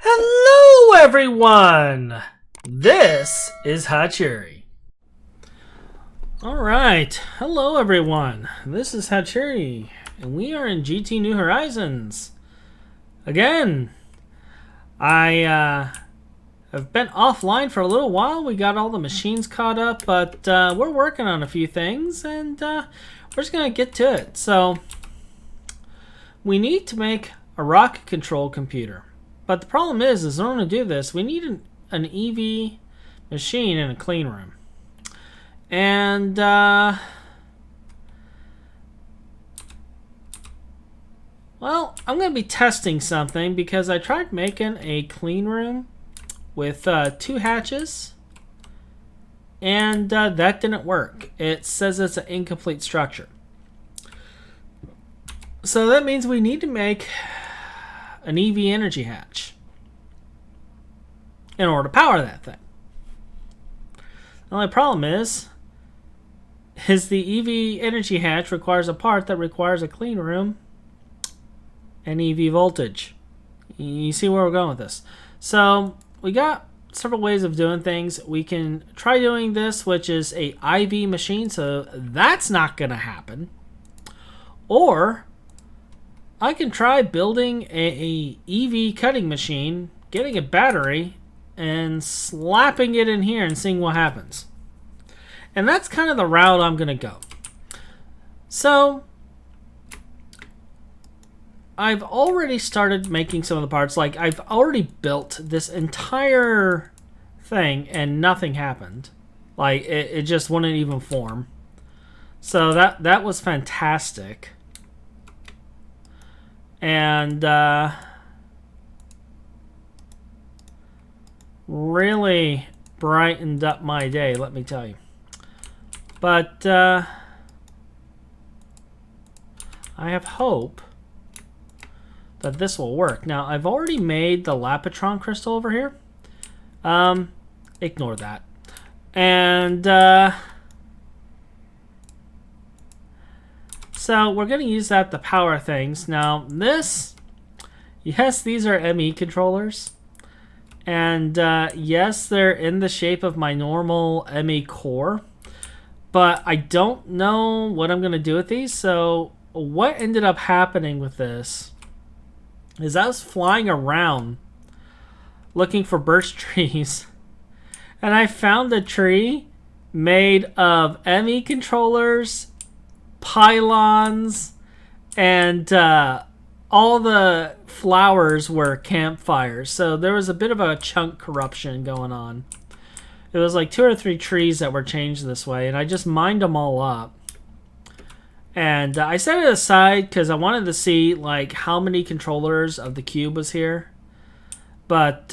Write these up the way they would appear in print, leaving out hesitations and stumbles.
Hello everyone! This is Hachuurui. Alright, hello everyone. This is Hachuurui, and we are in GT New Horizons. Again, I have been offline for a little while. We got all the machines caught up, but we're working on a few things, and we're just going to get to it. So, we need to make a rocket control computer. But the problem is in order to do this, we need an EV machine in a clean room. And well, I'm going to be testing something because I tried making a clean room with 2 hatches, and that didn't work. It says it's an incomplete structure. So that means we need to make an EV energy hatch in order to power that thing. The only problem is the EV energy hatch requires a part that requires a clean room and EV voltage. You see where we're going with this. So we got several ways of doing things. We can try doing this, which is a IV machine, so that's not going to happen. Or I can try building a EV cutting machine, getting a battery, and slapping it in here and seeing what happens. And that's kind of the route I'm going to go. So, I've already started making some of the parts. Like, I've already built this entire thing and nothing happened. Like, it just wouldn't even form. So, that was fantastic. And really brightened up my day, let me tell you. But I have hope that this will work. Now, I've already made the Lapotron crystal over here. Ignore that. And so we're going to use that to power things. Now this, yes, these are ME controllers. And yes, they're in the shape of my normal ME core. But I don't know what I'm going to do with these. So what ended up happening with this is I was flying around looking for birch trees. And I found a tree made of ME controllers, pylons, and all the flowers were campfires. So there was a bit of a chunk corruption going on. It was like 2 or 3 trees that were changed this way, and I just mined them all up. And I set it aside because I wanted to see like how many controllers of the cube was here. But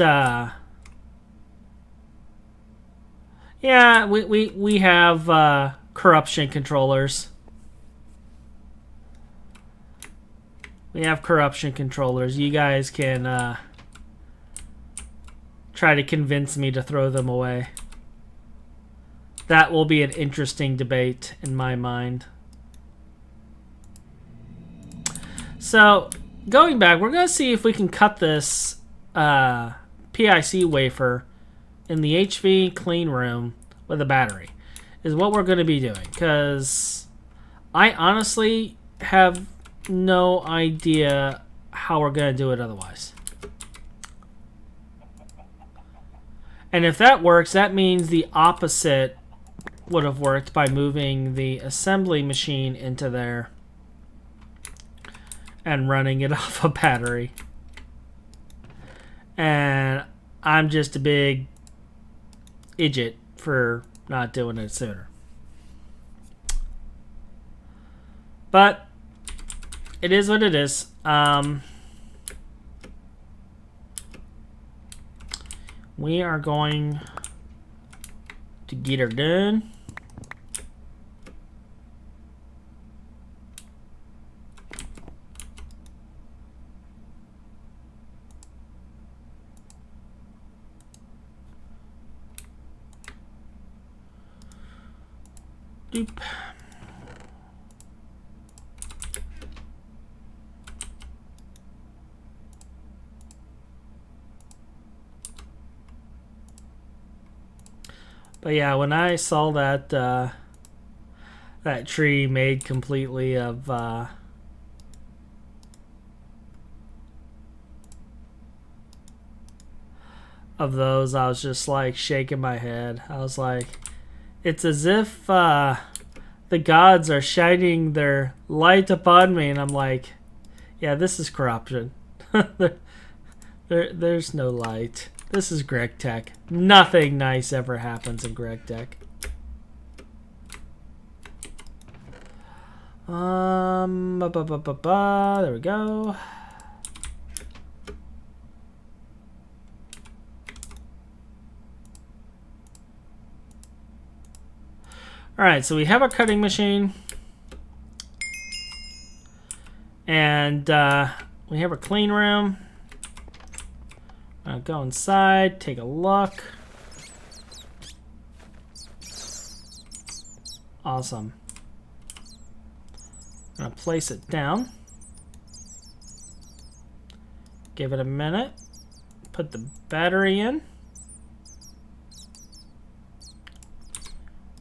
yeah, we have corruption controllers. We have corruption controllers. You guys can try to convince me to throw them away. That will be an interesting debate in my mind. So, going back, we're going to see if we can cut this PIC wafer in the HV clean room with a battery. Is what we're going to be doing. Because I honestly have no idea how we're going to do it otherwise. And if that works, that means the opposite would have worked by moving the assembly machine into there and running it off a battery. And I'm just a big idiot for not doing it sooner. But it is what it is. We are going to get her done. Doop. But yeah, when I saw that that tree made completely of those, I was just like shaking my head. I was like, it's as if the gods are shining their light upon me, and I'm like, yeah, this is corruption. There's no light. This is Greg Tech. Nothing nice ever happens in Greg Tech. There we go. All right, so we have our cutting machine, and we have our clean room. I'll go inside, take a look. Awesome. I'm gonna place it down. Give it a minute. Put the battery in.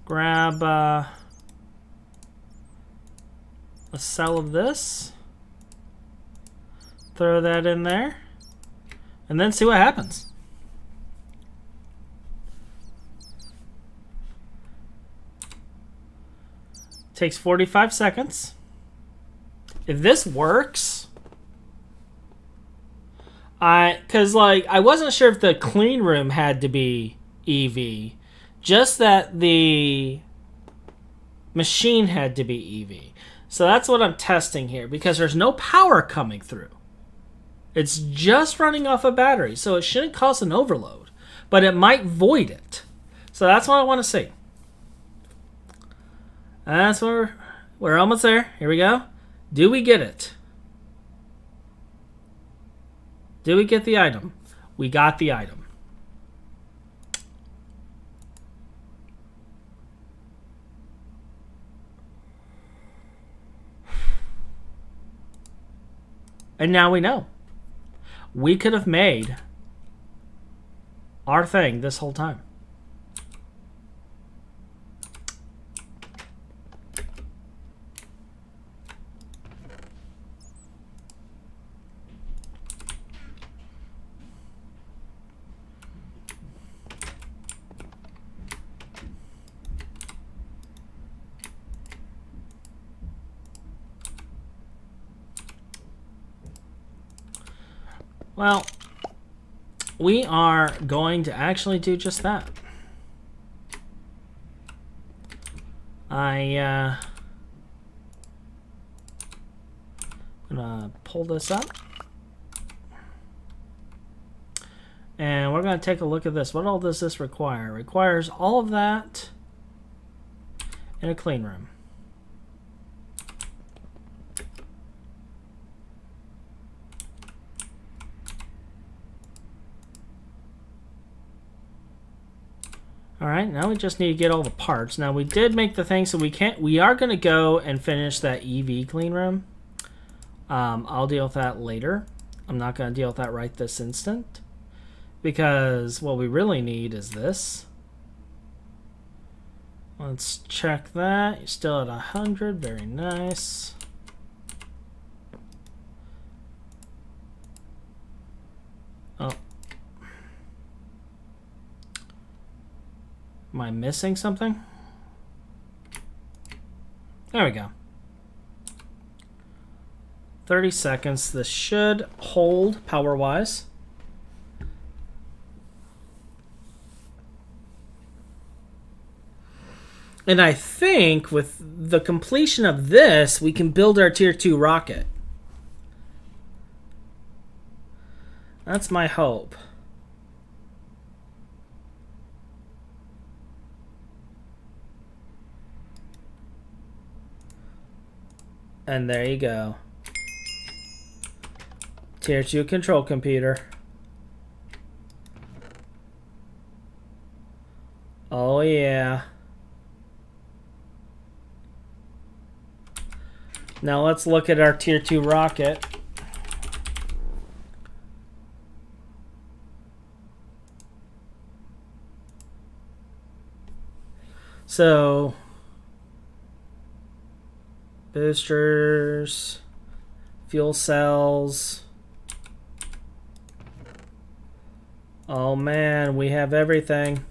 Grab a cell of this. Throw that in there. And then see what happens. Takes 45 seconds. If this works, cause like I wasn't sure if the clean room had to be EV, just that the machine had to be EV. So that's what I'm testing here, because there's no power coming through. It's just running off a battery, so it shouldn't cause an overload, but it might void it. So that's what I want to see. That's where we're almost there. Here we go. Do we get it? Do we get the item? We got the item. And now we know. We could have made our thing this whole time. Well, we are going to actually do just that. I'm gonna pull this up. And we're gonna take a look at this. What all does this require? It requires all of that in a clean room. All right, now we just need to get all the parts. Now we did make the thing, so we are going to go and finish that EV clean room. I'll deal with that later. I'm not going to deal with that right this instant, because what we really need is this. Let's check that. You're still at 100. Very nice. Oh. Am I missing something? There we go. 30 seconds. This should hold power-wise. And I think with the completion of this, we can build our Tier 2 rocket. That's my hope. And there you go. Tier 2 control computer. Oh yeah. Now let's look at our Tier 2 rocket. So, boosters, fuel cells. Oh man, we have everything.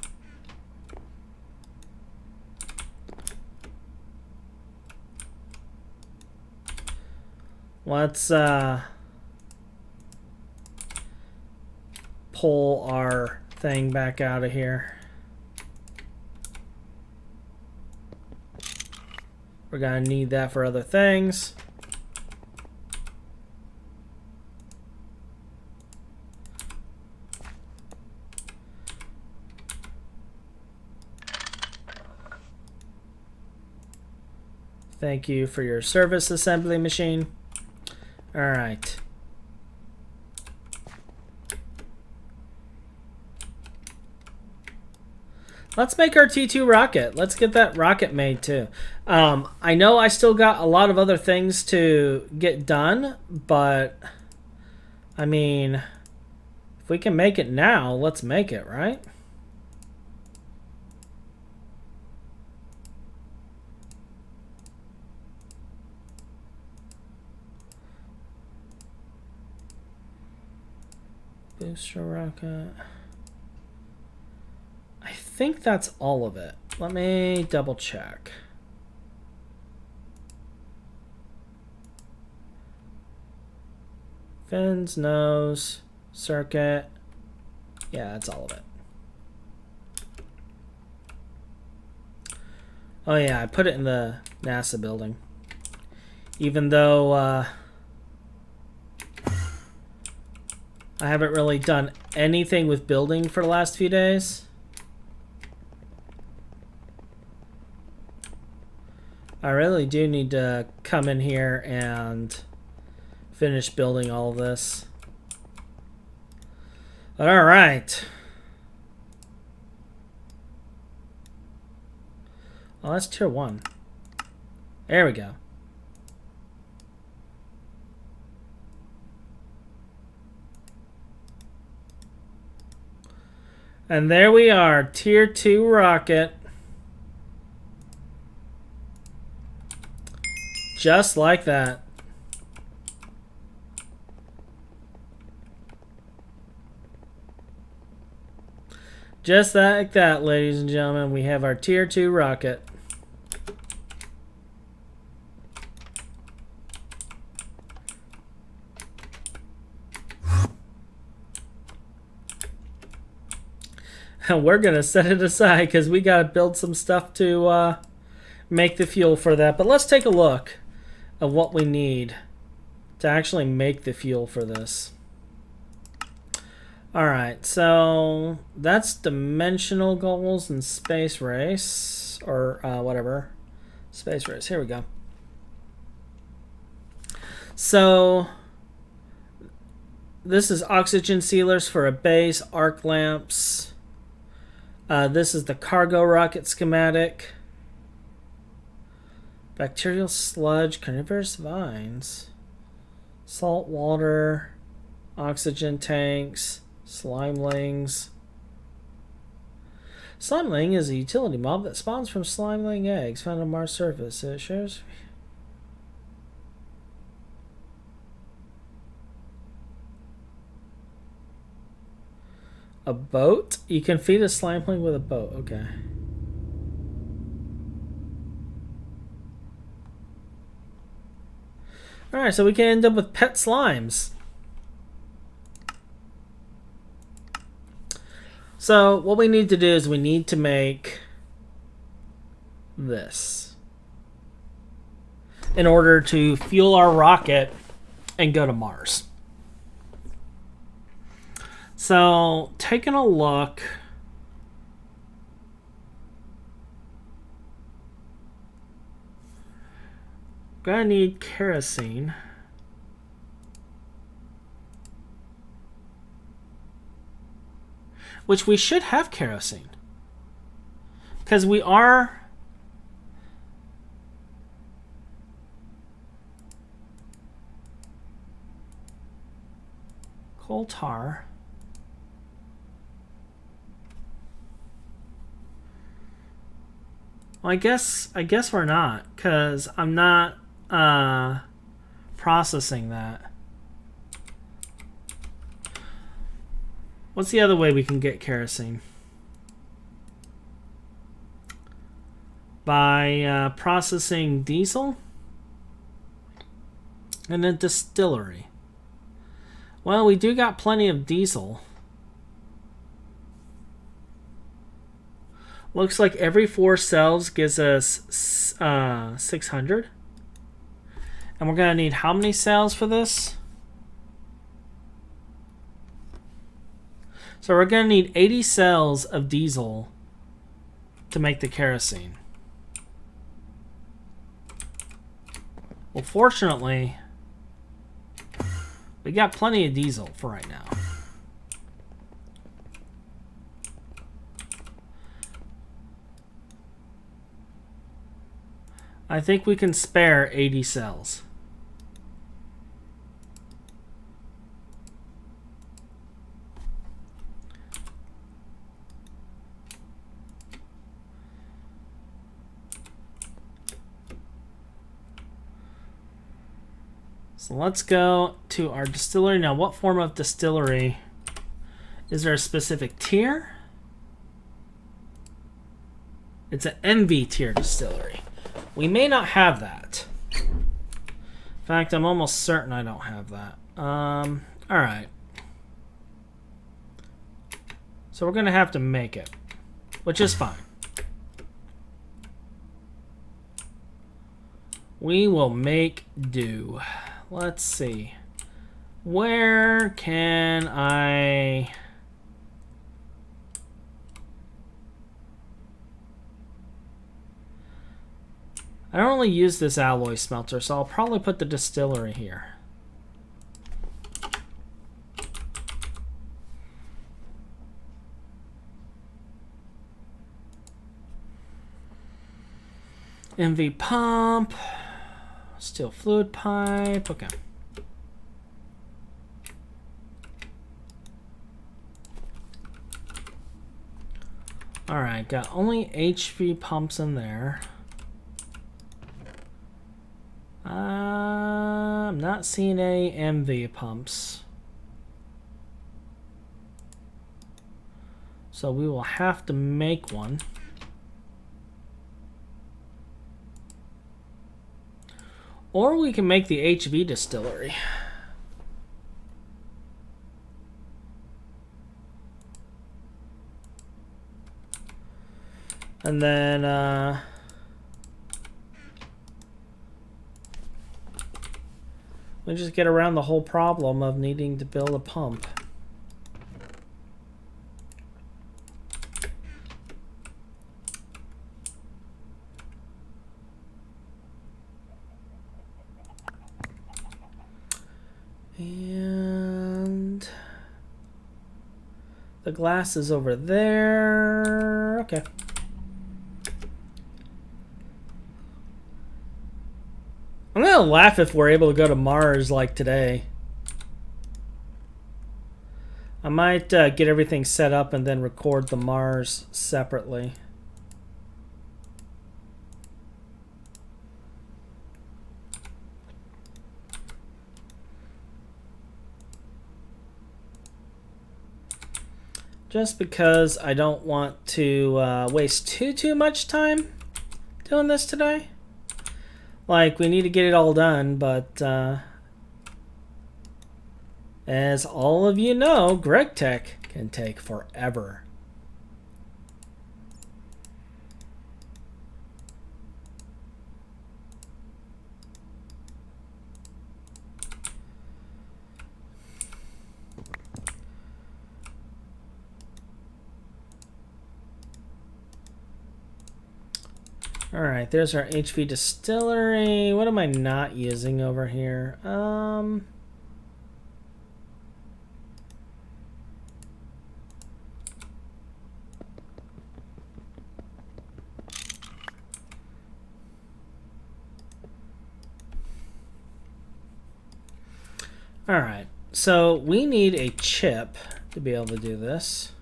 Let's pull our thing back out of here. We're gonna need that for other things. Thank you for your service, assembly machine. All right. Let's make our T2 rocket. Let's get that rocket made too. I know I still got a lot of other things to get done, but I mean, if we can make it now, let's make it, right? Booster rocket. I think that's all of it. Let me double check. Fins, nose, circuit. Yeah, that's all of it. Oh yeah, I put it in the NASA building. Even though I haven't really done anything with building for the last few days. I really do need to come in here and finish building all of this. All right. Oh, that's tier 1. There we go. And there we are, tier 2 rocket. Just like that. Just like that, ladies and gentlemen, we have our tier 2 rocket. And we're going to set it aside because we got to build some stuff to make the fuel for that. But let's take a look at what we need to actually make the fuel for this. Alright, so that's dimensional goals and space race, or whatever. Space race, here we go. So this is oxygen sealers for a base, arc lamps. This is the cargo rocket schematic. Bacterial sludge, carnivorous vines, salt water, oxygen tanks, slimelings. Slimeling is a utility mob that spawns from slimeling eggs found on Mars' surface. It shares. A boat? You can feed a slimeling with a boat. Okay. Alright, so we can end up with pet slimes. So what we need to do is we need to make this in order to fuel our rocket and go to Mars. So taking a look, gonna need kerosene. Which we should have kerosene. Because we are... coal tar. Well, I guess we're not, because I'm not processing that. What's the other way we can get kerosene? By processing diesel and a distillery. Well, we do got plenty of diesel. Looks like every 4 cells gives us 600. And we're going to need how many cells for this? So we're going to need 80 cells of diesel to make the kerosene. Well, fortunately, we got plenty of diesel for right now. I think we can spare 80 cells. So let's go to our distillery. Now, what form of distillery? Is there a specific tier? It's an MV tier distillery. We may not have that. In fact, I'm almost certain I don't have that. All right. So we're going to have to make it, which is fine. We will make do. Let's see. Where can I... I don't really use this alloy smelter, so I'll probably put the distillery here. MV pump, steel fluid pipe, okay. All right, got only HV pumps in there. I'm not seeing any MV pumps. So we will have to make one. Or we can make the HV distillery. And then we just get around the whole problem of needing to build a pump. And the glass is over there. Okay. I'm gonna laugh if we're able to go to Mars like today. I might get everything set up and then record the Mars separately. Just because I don't want to waste too much time doing this today. Like, we need to get it all done, but as all of you know, Greg Tech can take forever. All right, there's our HV distillery. What am I not using over here? All right, so we need a chip to be able to do this.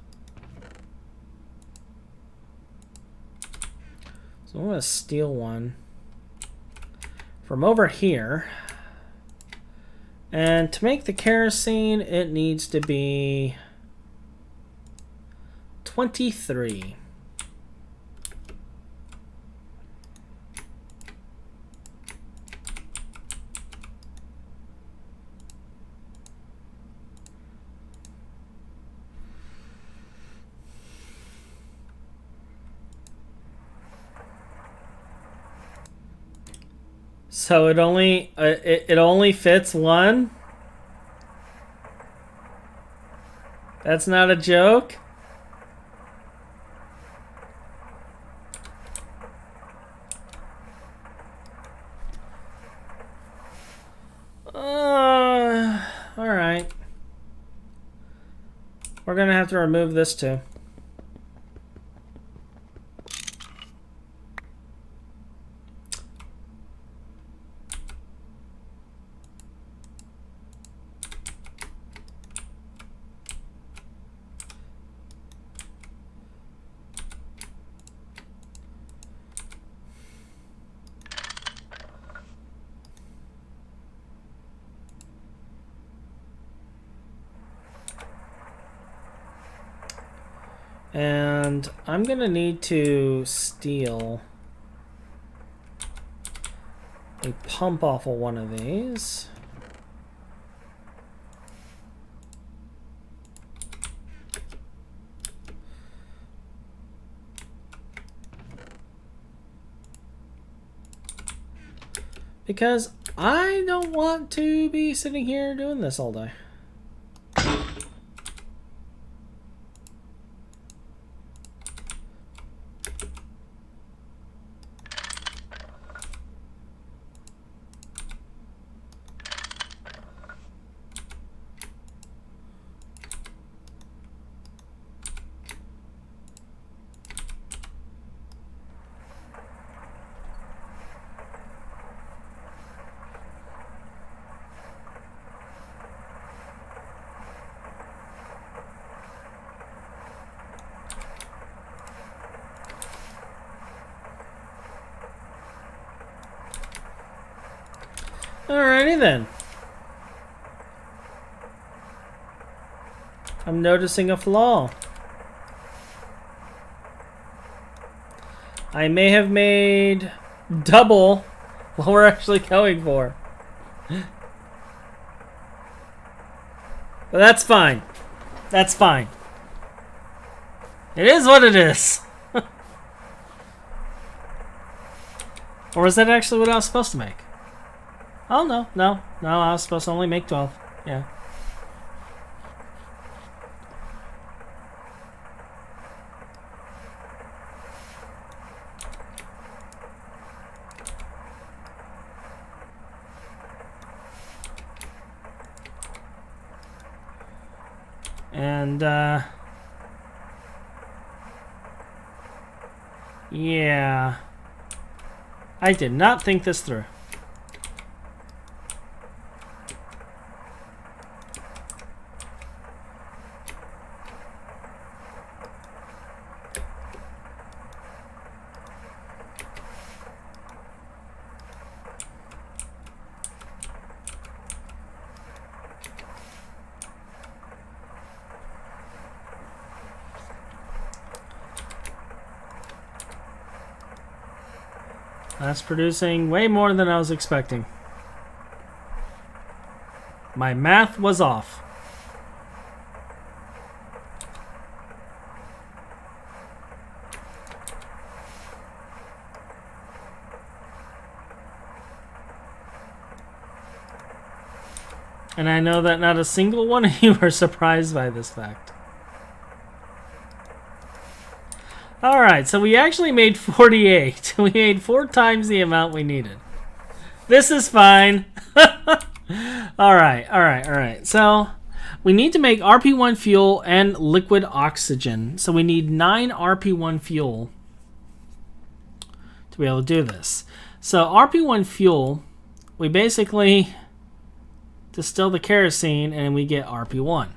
So I'm going to steal one from over here. And to make the kerosene, it needs to be 23. So it only fits one? That's not a joke? Alright. We're gonna have to remove this too. And I'm gonna need to steal a pump off of one of these. Because I don't want to be sitting here doing this all day. Alrighty then. I'm noticing a flaw. I may have made double what we're actually going for. But that's fine. That's fine. It is what it is. Or was that actually what I was supposed to make? Oh, no, I was supposed to only make 12. Yeah. And, yeah. I did not think this through. That's producing way more than I was expecting. My math was off. And I know that not a single one of you are surprised by this fact. Alright, so we actually made 48. We made 4 times the amount we needed. This is fine. Alright. So, we need to make RP1 fuel and liquid oxygen. So we need 9 RP1 fuel to be able to do this. So RP1 fuel, we basically distill the kerosene and we get RP1.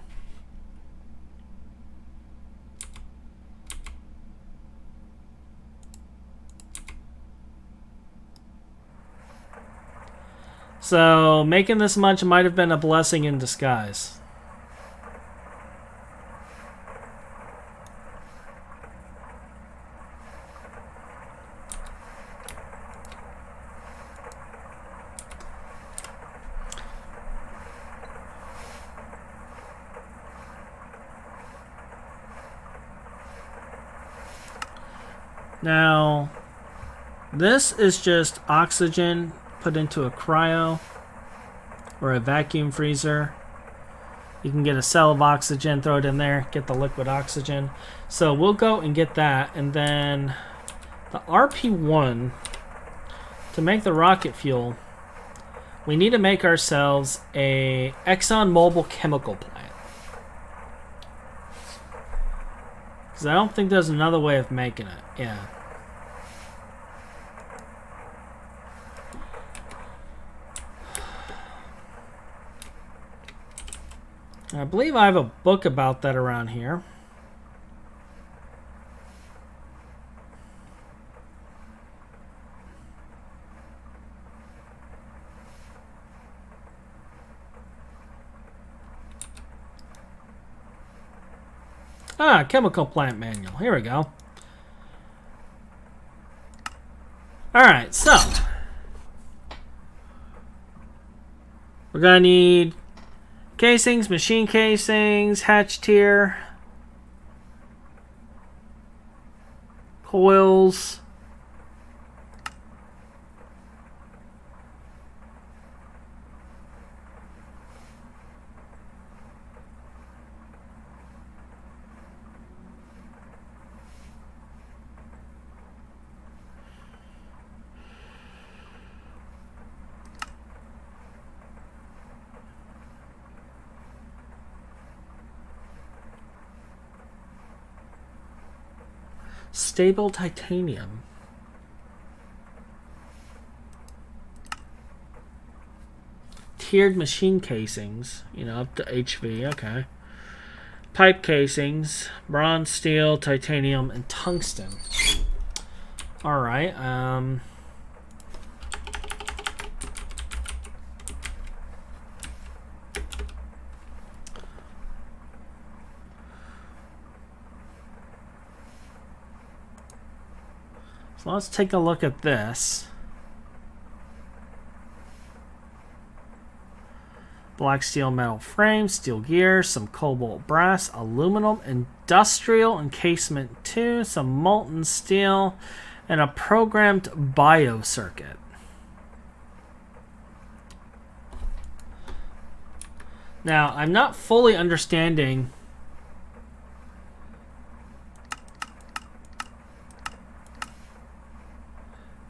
So making this much might have been a blessing in disguise. Now, this is just oxygen put into a cryo or a vacuum freezer. You can get a cell of oxygen, throw it in there, get the liquid oxygen. So we'll go and get that, and then the RP1, to make the rocket fuel, we need to make ourselves a ExxonMobil chemical plant. Because I don't think there's another way of making it. Yeah. I believe I have a book about that around here. Ah, chemical plant manual. Here we go. Alright, so we're gonna need casings, machine casings, hatch tier, coils, stable titanium. Tiered machine casings, you know, up to HV, okay. Pipe casings, bronze, steel, titanium, and tungsten. Alright, so let's take a look at this. Black steel metal frame, steel gear, some cobalt brass, aluminum, industrial encasement 2, some molten steel, and a programmed bio circuit. Now, I'm not fully understanding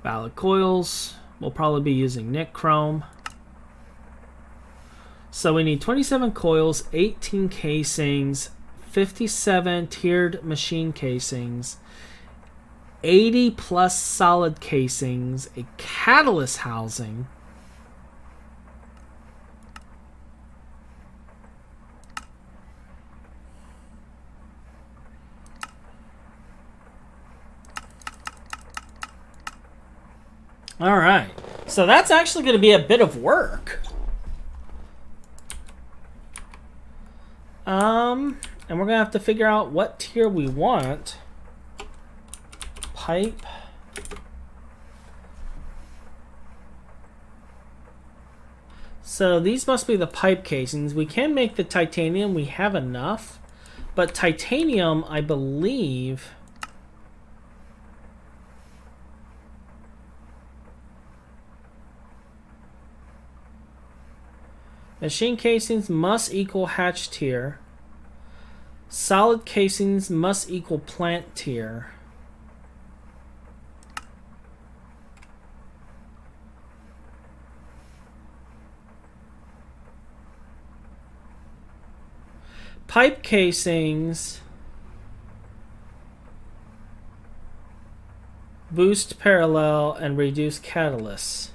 valid coils. We'll probably be using nichrome. So we need 27 coils, 18 casings, 57 tiered machine casings, 80 plus solid casings, a catalyst housing, all right, so that's actually going to be a bit of work. And we're going to have to figure out what tier we want. Pipe. So these must be the pipe casings. We can make the titanium. We have enough. But titanium, I believe... Machine casings must equal hatch tier. Solid casings must equal plant tier. Pipe casings boost parallel and reduce catalysts.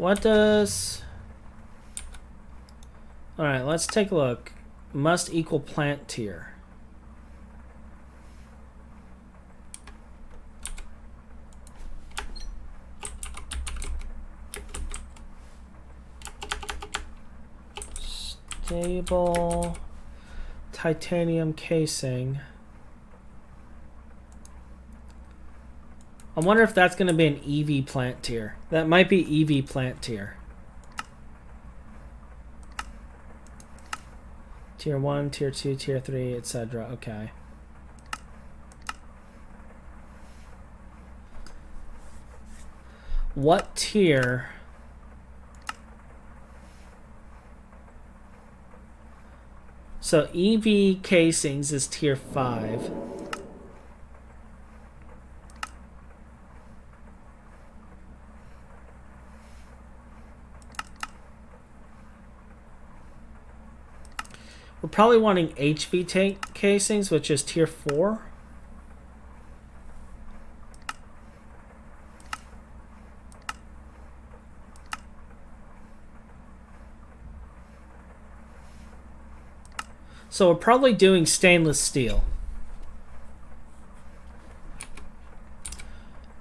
What does... Alright, let's take a look. Must equal plant tier. Stable titanium casing. I wonder if that's going to be an EV plant tier. That might be EV plant tier. Tier 1, Tier 2, Tier 3, etc. Okay. What tier? So EV casings is Tier 5. We're probably wanting HV tank casings, which is Tier 4. So we're probably doing stainless steel.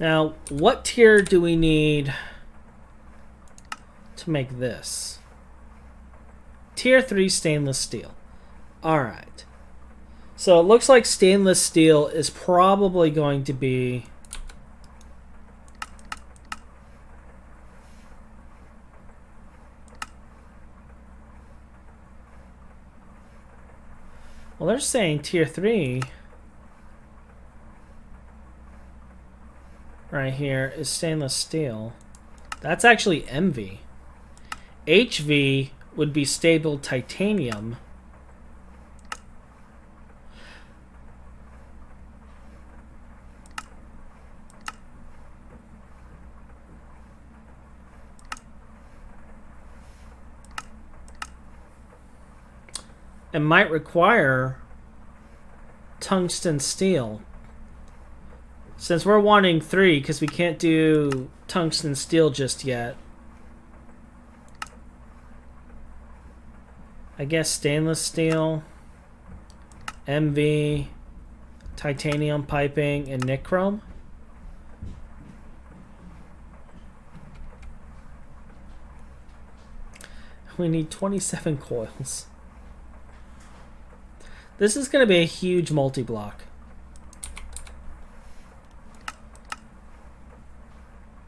Now, what tier do we need to make this? Tier 3 stainless steel. Alright. So it looks like stainless steel is probably going to be... Well, they're saying Tier 3 right here is stainless steel. That's actually MV. HV would be stable titanium. It might require tungsten steel. Since we're wanting 3, because we can't do tungsten steel just yet. I guess stainless steel, MV, titanium piping, and nichrome. We need 27 coils. This is going to be a huge multi-block.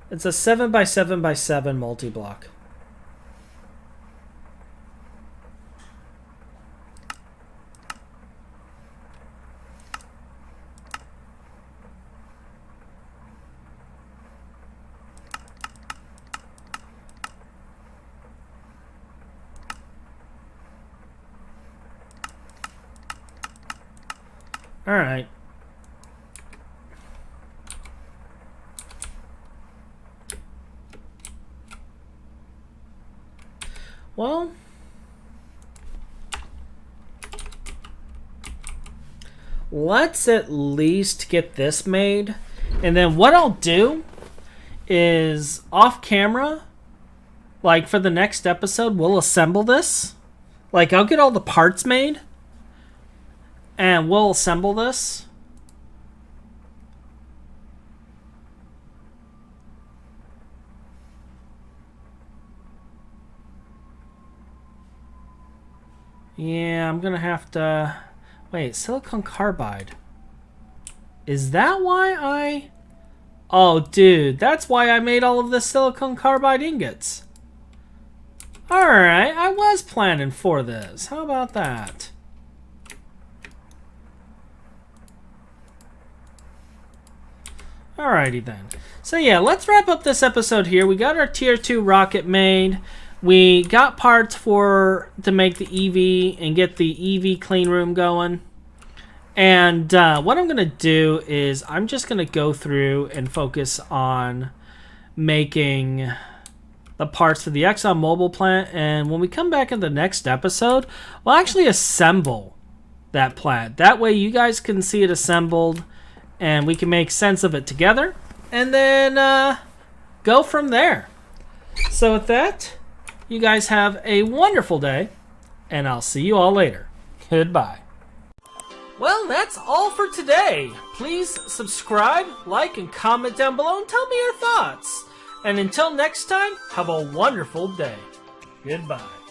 It's a 7x7x7 multi-block. All right. Well, let's at least get this made. And then what I'll do is off camera, like for the next episode, we'll assemble this. Like I'll get all the parts made. And we'll assemble this. Yeah, I'm gonna have to... Wait, silicon carbide. Is that why I... Oh, dude, that's why I made all of the silicon carbide ingots. Alright, I was planning for this. How about that? Alrighty then. So yeah, let's wrap up this episode here. We got our Tier 2 rocket made. We got parts to make the EV and get the EV clean room going. And what I'm going to do is I'm just going to go through and focus on making the parts for the ExxonMobil plant. And when we come back in the next episode, we'll actually assemble that plant. That way you guys can see it assembled. And we can make sense of it together. And then go from there. So with that, you guys have a wonderful day. And I'll see you all later. Goodbye. Well, that's all for today. Please subscribe, like, and comment down below and tell me your thoughts. And until next time, have a wonderful day. Goodbye.